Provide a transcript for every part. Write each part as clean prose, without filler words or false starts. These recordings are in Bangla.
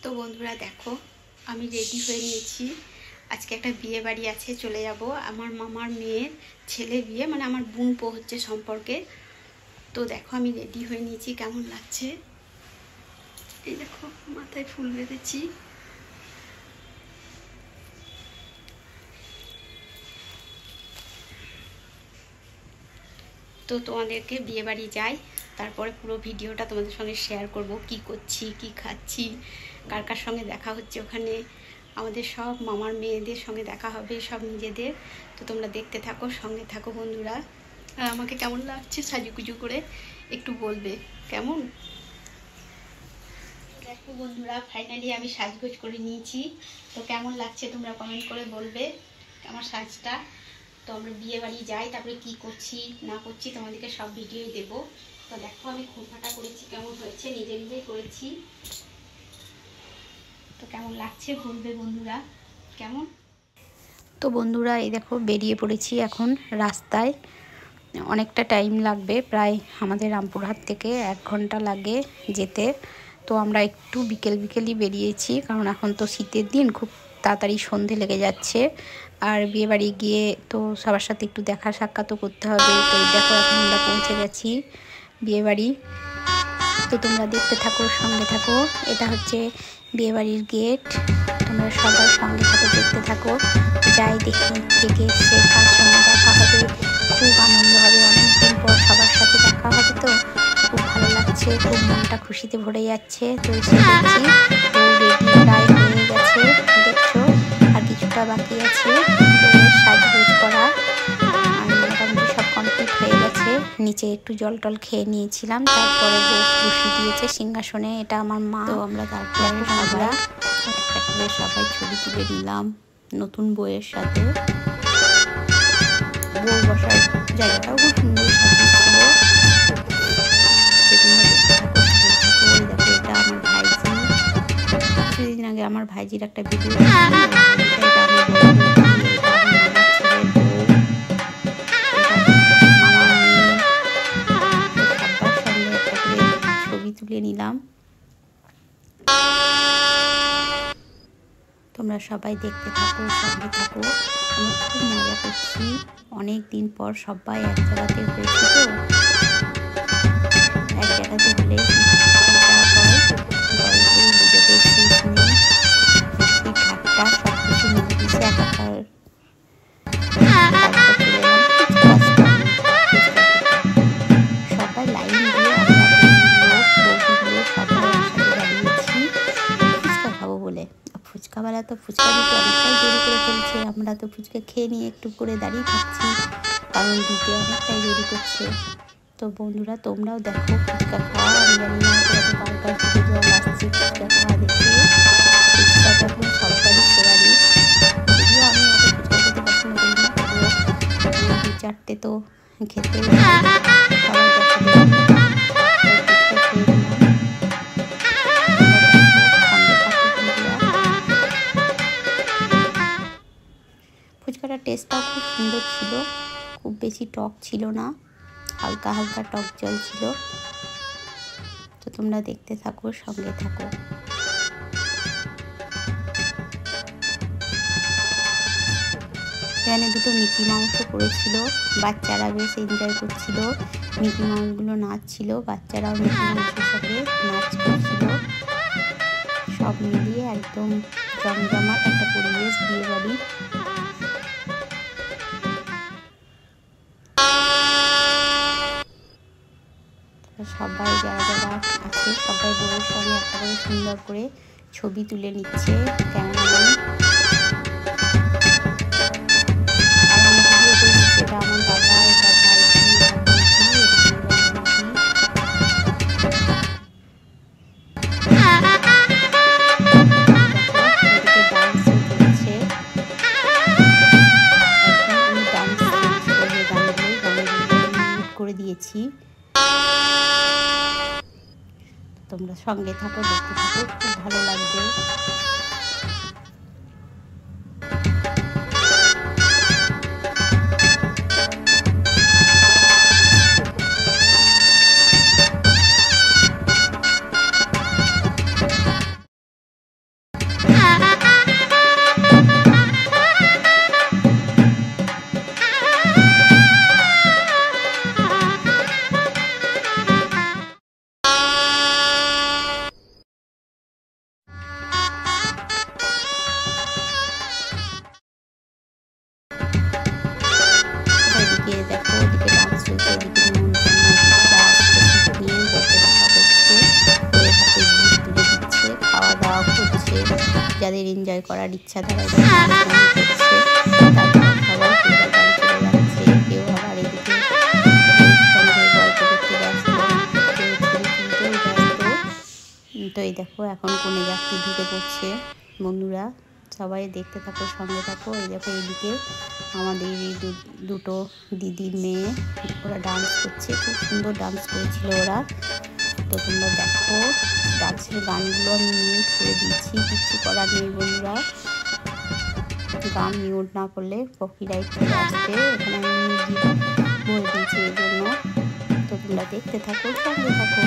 তো বন্ধুরা দেখো, আমি রেডি হয়ে নিয়েছি। আজকে একটা বিয়ে বাড়ি আছে, চলে যাব। আমার মামার মেয়ের ছেলে বিয়ে, মানে আমার বোনপো হচ্ছে সম্পর্কে। তো দেখো আমি রেডি হয়ে নিয়েছি, কেমন লাগছে এই দেখো, মাথায় ফুল বেঁধেছি। তো তোমাদেরকে বিয়ে বাড়ি যাই, তারপরে পুরো ভিডিওটা তোমাদের সঙ্গে শেয়ার করব, কি করছি, কি খাচ্ছি, কার কার সঙ্গে দেখা হচ্ছে ওখানে। আমাদের সব মামার মেয়েদের সঙ্গে দেখা হবে, সব নিজেদের। তো তোমরা দেখতে থাকো, সঙ্গে থাকো বন্ধুরা। আর আমাকে কেমন লাগছে সাজুগুজু করে একটু বলবে কেমন। দেখো বন্ধুরা, ফাইনালি আমি সাজগোজ করে নিয়েছি। তো কেমন লাগছে তোমরা কমেন্ট করে বলবে আমার সাজটা। তো আমরা বিয়ে বাড়ি যাই, তারপরে কি করছি না করছি তোমাদেরকে সব ভিডিওই দেব। তো দেখো আমি খোঁপাটা করেছি, কেমন হয়েছে, নিজে নিজেই করেছি। তো কেমন লাগছে বলবে বন্ধুরা কেমন। তো বন্ধুরা এই দেখো বেরিয়ে পড়েছি এখন রাস্তায়। অনেকটা টাইম লাগবে, প্রায় আমাদের রামপুরহাট থেকে 1 ঘন্টা লাগে যেতে। তো আমরা একটু বিকেলই বেরিয়েছি, কারণ এখন তো শীতের দিন, খুব তাড়াতাড়ি সন্ধে লেগে যাচ্ছে। আর বিয়ে বাড়ি গিয়ে তো সবার সাথে একটু দেখা সাক্ষাৎও করতে হবে। তো দেখো এখন আমরা পৌঁছে গেছি বিয়ে বাড়ি। তো তোমরা দেখতে থাকো, সঙ্গে থাকো। এটা হচ্ছে বিয়ে বাড়ির গেট। তোমরা সবার সঙ্গে থাকো, দেখতে থাকো। যাই দেখি থেকে এসছে, কার সঙ্গে দেখা হবে, খুব আনন্দ হবে। অনেকদিন পর সবার সাথে দেখা হবে, তো খুব ভালো লাগছে, খুব মনটা খুশিতে ভরে যাচ্ছে। তো এসে দেখছি তো রেডি প্রায় হয়ে গেছে, দেখছো আর কিছুটা বাকি আছে সাজগোজ করা। আর মোটামুটি সব কমপ্লিট হয়ে গেছে। নিচে একটু জল টল খেয়ে নিয়েছিলাম, তারপরে বসে দিয়েছে সিংহাসনে, এটা আমার মা। তো আমরা তারপরে সবাই ছবি তুলে নিলাম নতুন বউয়ের সাথে। বউ বসার জায়গাটাও খুব সুন্দর সাজিয়েছিল। দেখো এটা আমার ভাইজি, কিছুদিন আগে আমার ভাইজির একটা ভিডিও, ছবি তুলে নিলাম। তোমরা সবাই দেখতে থাকো, সঙ্গে থাকো। আমি খুব মজা করছি, অনেক দিন পর সবাই এক জায়গাতে হয়েছে। তো এক জায়গাতে হলে ঠাট্টা সব কিছু মিলে দিচ্ছে একাকার। সবাই লাইন দিয়ে সবাই একসাথে দাঁড়িয়েছি ফুচকা খাবো বলে। ফুচকাওয়ালা তো ফুচকা দিতে অনেকটাই দেরি করে ফেলছে। আমরা তো ফুচকা খেয়ে নিয়ে একটু করে দাঁড়িয়ে থাকছি, কারণ দিতে অনেকটাই দেরি করছে। তো বন্ধুরা তোমরাও দেখো ফুচকা খাওয়া। আমি জানি না কার কার থেকে জল আসছে ফুচকা খাওয়া দেখে। ফুচকাটা এখন সরকারি ফেভারিট, যদিও আমি অত ফুচকা খেতে পছন্দ করি না, তবুও 2-4টে তো খেতে সবাই ফুচকাটার টেস্টটাও খুব সুন্দর ছিল, খুব বেশি টক ছিল না, হালকা হালকা টক জল ছিল। তো তোমরা দেখতে থাকো, সঙ্গে থাকো। এখানে দুটো মিকি মাউসও করেছিল, বাচ্চারা বেশ এনজয় করছিল। মিকি মাউসগুলো নাচছিল, বাচ্চারাও মিকি মাউসের সাথে নাচ করছিল। সব মিলিয়ে একদম জমজমাট একটা পরিবেশ বিয়ে বাড়ি। সবাই যারা যারা আছে সবাই বউয়ের সঙ্গে একটা করে সুন্দর করে ছবি তুলে নিচ্ছে ক্যামেরাম্যান। আর আমি ভিডিও করে নিচ্ছি, এটা আমার দাদা, এটা ভাইজি, করে দিয়েছি। তোমরা সঙ্গে থাকো, দেখতে থাকো, খুব ভালো লাগবে। যাদের এনজয় করার ইচ্ছা তারা করছে। তারপর সবাই বাড়ি চলে যাচ্ছে, কেউ আবার এদিকে সঙ্গে গল্প করতে ব্যস্ত, কেউ ছবি তুলতেও ব্যস্ত। তো এই দেখো এখন কনে যাত্রী ঢুকে পড়ছে। বন্ধুরা সবাই দেখতে থাকো, সঙ্গে থাকো। এই দেখো এদিকে আমাদের এই দুটো দিদির মেয়ে, ওরা ডান্স করছে, খুব সুন্দর ডান্স করেছিল ওরা। তো তোমরা দেখো, ডান্সের গানগুলো আমি মিউট করে দিচ্ছি, কিচ্ছু করার নেই বন্ধুরা। গান মিউট না করলে কপিরাইট চলে আসবে, এখানে আমি মিউজিক বলে দিয়েছি এই জন্য। তো তোমরা দেখতে থাকো, সঙ্গে থাকো।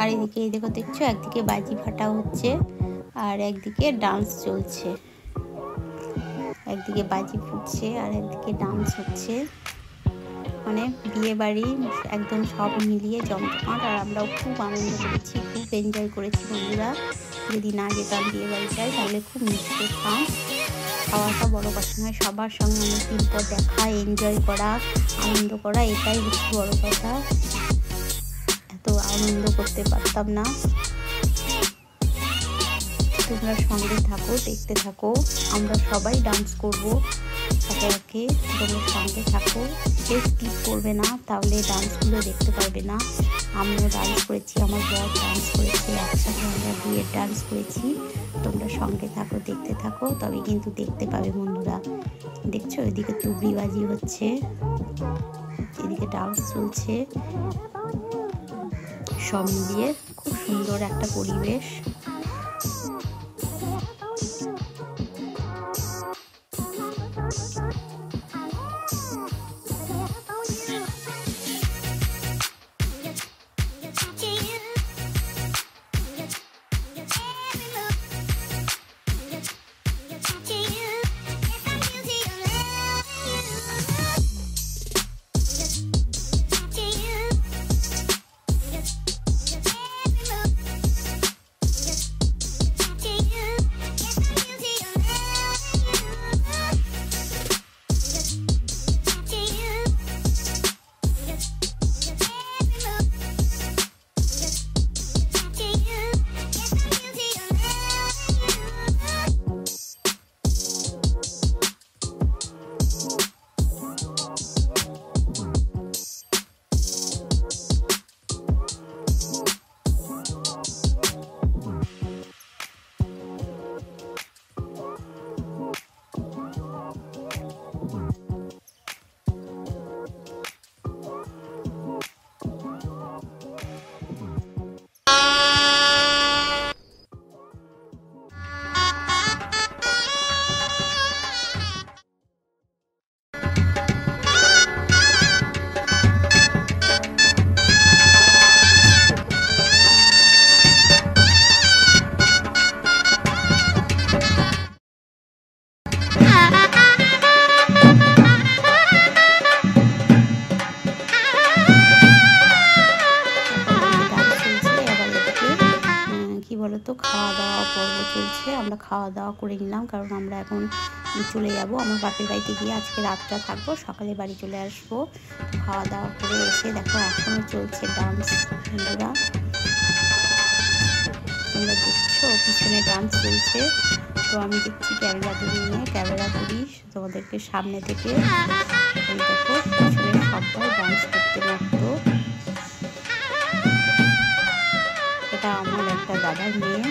আর এদিকে এই দেখো, দেখছো একদিকে বাজি ফাটা হচ্ছে আর একদিকে ডান্স চলছে, একদিকে বাজি ফুটছে আর একদিকে ডান্স হচ্ছে। মানে বিয়ে বাড়ি একদম সব মিলিয়ে জমজমাট। আর আমরাও খুব আনন্দ করেছি, খুব এনজয় করেছি বন্ধুরা। যদি না যেতাম বিয়ে বাড়িটায় তাহলে খুব মিস করতাম। খাওয়াটা বড় কথা নয়, সবার সঙ্গে অনেকদিন পর দেখা, এনজয় করা, আনন্দ করা, এটাই হচ্ছে বড় কথা। এত আনন্দ করতে পারতাম না। তোমরা সঙ্গে থাকো, দেখতে থাকো, আমরা সবাই ডান্স করব একে একে। তোমরা সঙ্গে থাকো, কেউ স্কিপ করবে না, তাহলে ডান্সগুলো দেখতে পারবে না। আমিও ডান্স করেছি, আমার বর ডান্স করেছে, একসাথে আমরা বিয়ের ডান্স করেছি। তোমরা সঙ্গে থাকো, দেখতে থাকো, তবে কিন্তু দেখতে পাবে বন্ধুরা। দেখছো এদিকে তুবড়িবাজি হচ্ছে, এদিকে ডান্স চলছে, সব মিলিয়ে খুব সুন্দর একটা পরিবেশ। তো খাওয়া দাওয়া পর্ব চলছে, আমরা খাওয়া দাওয়া করে নিলাম, কারণ আমরা এখন চলে যাব আমার বাপের বাড়িতে গিয়ে আজকে রাতটা থাকবো, সকালে বাড়ি চলে আসবো। খাওয়া দাওয়া করে এসে দেখো এখনও চলছে ডান্স বন্ধুরা। তোমরা দেখছো পিছনে ডান্স চলছে, তো আমি দেখছি ক্যামেরাটা নিয়ে ক্যামেরা করি তোমাদেরকে সামনে থেকে। দেখো পিছনে সবাই ডান্স করতে পারতো। এটা আমার একটা দাদার মেয়ে,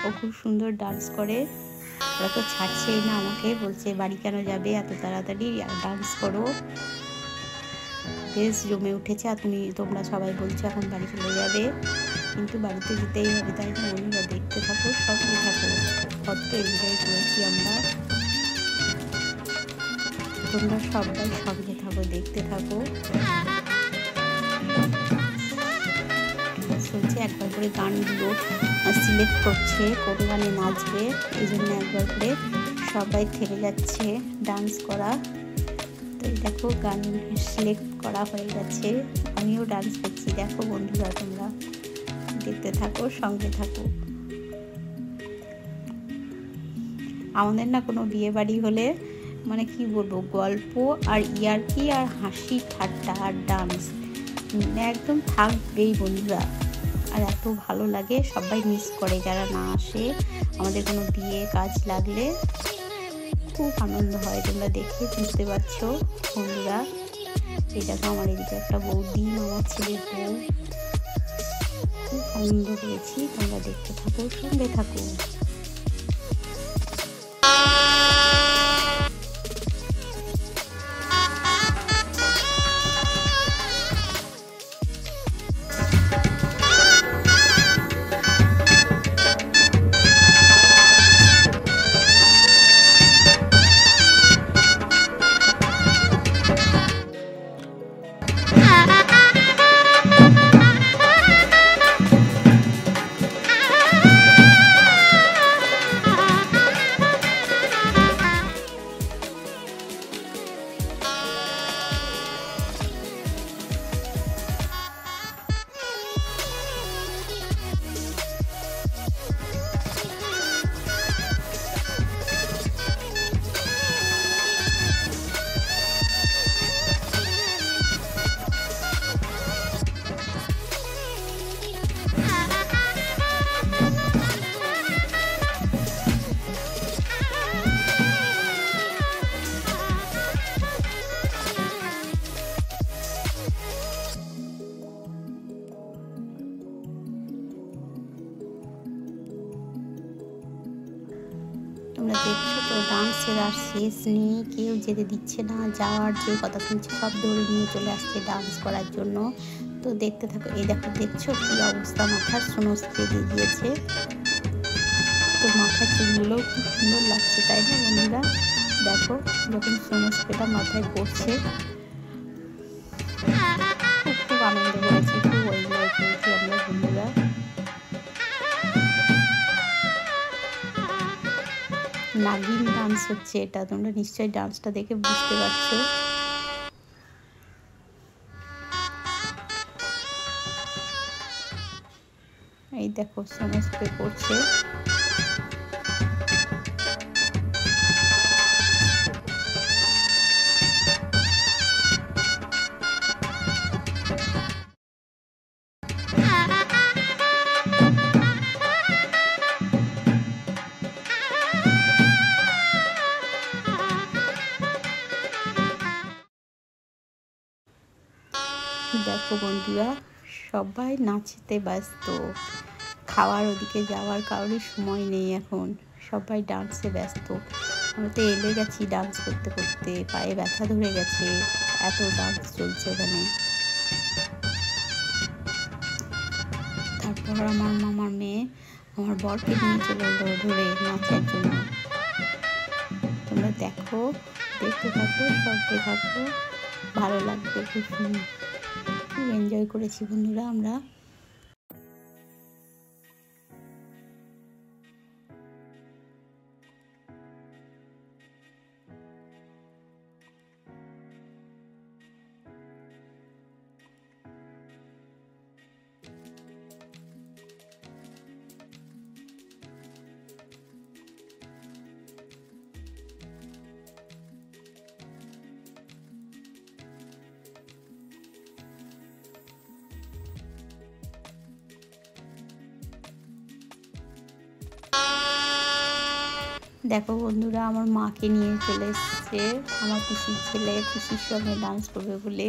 ও খুব সুন্দর ডান্স করে। ওরা তো ছাড়ছেই না আমাকে, বলছে বাড়ি কেন যাবে এত তাড়াতাড়ি, ডান্স করো। বেশ জমে উঠেছে। আর তোমরা সবাই বলছো এখন বাড়ি চলে যাবে, কিন্তু বাড়িতে যেতেই হবে, তাই না বন্ধুরা? দেখতে থাকো, সঙ্গে থাকো, কত এনজয় করেছি আমরা। তোমরা সবাই সঙ্গে থাকো, দেখতে থাকো। চলছে, একবার করে গানগুলো সিলেক্ট করছে কোন গানে নাচবে, এই জন্য একবার করে সবাই থেমে যাচ্ছে ডান্স করা। তো দেখো গান সিলেক্ট করা হয়ে গেছে, আমিও ডান্স করছি। দেখো বন্ধুরা, তোমরা দেখতে থাকো, সঙ্গে থাকো। আমাদের না কোনো বিয়ে বাড়ি হলে মানে কি বলবো, গল্প আর ইয়ার্কি আর হাসি ঠাট্টা আর ডান্স একদম থাকবেই বন্ধুরা। আর এত ভালো লাগে, সবাই মিস করে যারা না আসে আমাদের কোনো বিয়ে কাজ লাগলে। খুব আনন্দ হয়, তোমরা দেখে বুঝতে পারছো বন্ধুরা। এই দেখো আমার এদিকে একটা বৌদি, আমার ছেলের বউ, খুব আনন্দ করেছি। তোমরা দেখতে থাকো, সঙ্গে থাকো। তোমরা দেখছো তো ডান্সের আর শেষ নেই, কেউ যেতে দিচ্ছে না, যাওয়ার যে কথা শুনছে সব দৌড়ে নিয়ে চলে আসছে ডান্স করার জন্য। তো দেখতে থাকো। এই দেখো, দেখছো কি অবস্থা, মাথার সোনস দিয়ে দিয়েছে। তো মাথার চুলগুলো খুব সুন্দর লাগছে, তাই না বন্ধুরা? দেখো যখন সোনস পেটা মাথায় পড়ছে, খুব আনন্দ করেছি, খুব এনজয় করেছি আমরা বন্ধুরা। নাগিন ডান্স হচ্ছে এটা, তোমরা নিশ্চয়ই ডান্সটা দেখে বুঝতে পারছো। এই দেখো সমস্ত করছে। দেখো বন্ধুরা, সবাই নাচতে ব্যস্ত, খাওয়ার ওদিকে যাওয়ার কারোরই সময় নেই এখন, সবাই ডান্সে ব্যস্ত। আমরা তো এলে গেছি ডান্স করতে করতে, পায়ে ব্যথা ধরে গেছে, এত ডান্স চলছে ওখানে। তারপর আমার মামার মেয়ে আমার বরকে নিয়ে চলে এলো ধরে নাচার জন্য। তোমরা দেখো, দেখতে থাকো, সঙ্গে থাকো, ভালো লাগবে, খুব এনজয় করেছি বন্ধুরা আমরা। দেখো বন্ধুরা, আমার মাকে নিয়ে চলে এসছে আমার পিসির ছেলে, পিসির সঙ্গে ডান্স করবে বলে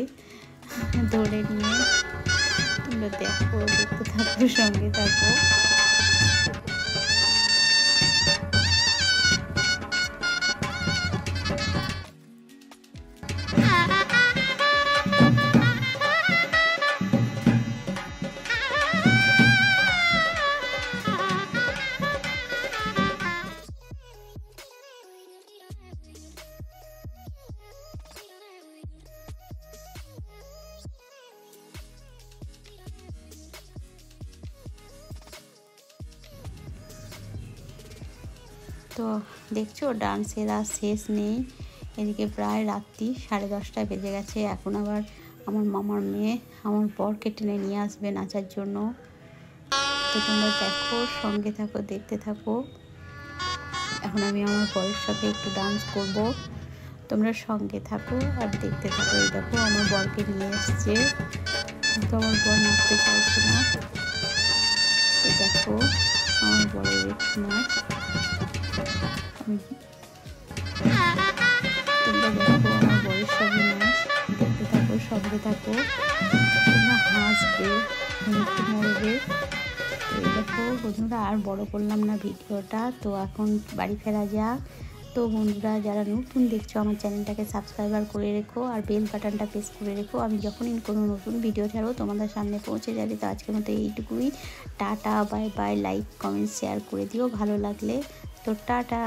ধরে নিয়ে। তোমরা দেখো, দেখতে থাকো, সঙ্গে থাকো। তো দেখছো ডান্সের আর শেষ নেই। এদিকে প্রায় রাত্রি 10:30 বেজে গেছে। এখন আবার আমার মামার মেয়ে আমার বরকে টেনে নিয়ে আসবে নাচার জন্য। তো তোমরা দেখো, সঙ্গে থাকো, দেখতে থাকো। এখন আমি আমার বরের সাথে একটু ডান্স করব, তোমরা সঙ্গে থাকো আর দেখতে থাকো। এই দেখো আমার বরকে নিয়ে এসছে, কিন্তু আমার বর নাচতে চাইছে না। তো দেখো আমার বরের একটু নাচ, তোমরা দেখো আমার বরের সঙ্গে নাচ, দেখতে থাকো, সঙ্গে থাকো। তোমরা হাসবে, মুখে মরবে। এই দেখো বন্ধুরা, আর বড় করলাম না ভিডিওটা। তো এখন বাড়ি ফেরা যাক। তো বন্ধুরা, যারা নতুন দেখছো আমার চ্যানেলটাকে সাবস্ক্রাইবার করে রেখো আর বেল বাটনটা প্রেস করে রেখো। আমি যখনই কোনো নতুন ভিডিও ছাড়বো তোমাদের সামনে পৌঁছে যাবে। তো আজকের মতো এইটুকুই। Tata, bye bye. Like, comment, share করে দিও ভালো লাগলে। তো টাটা।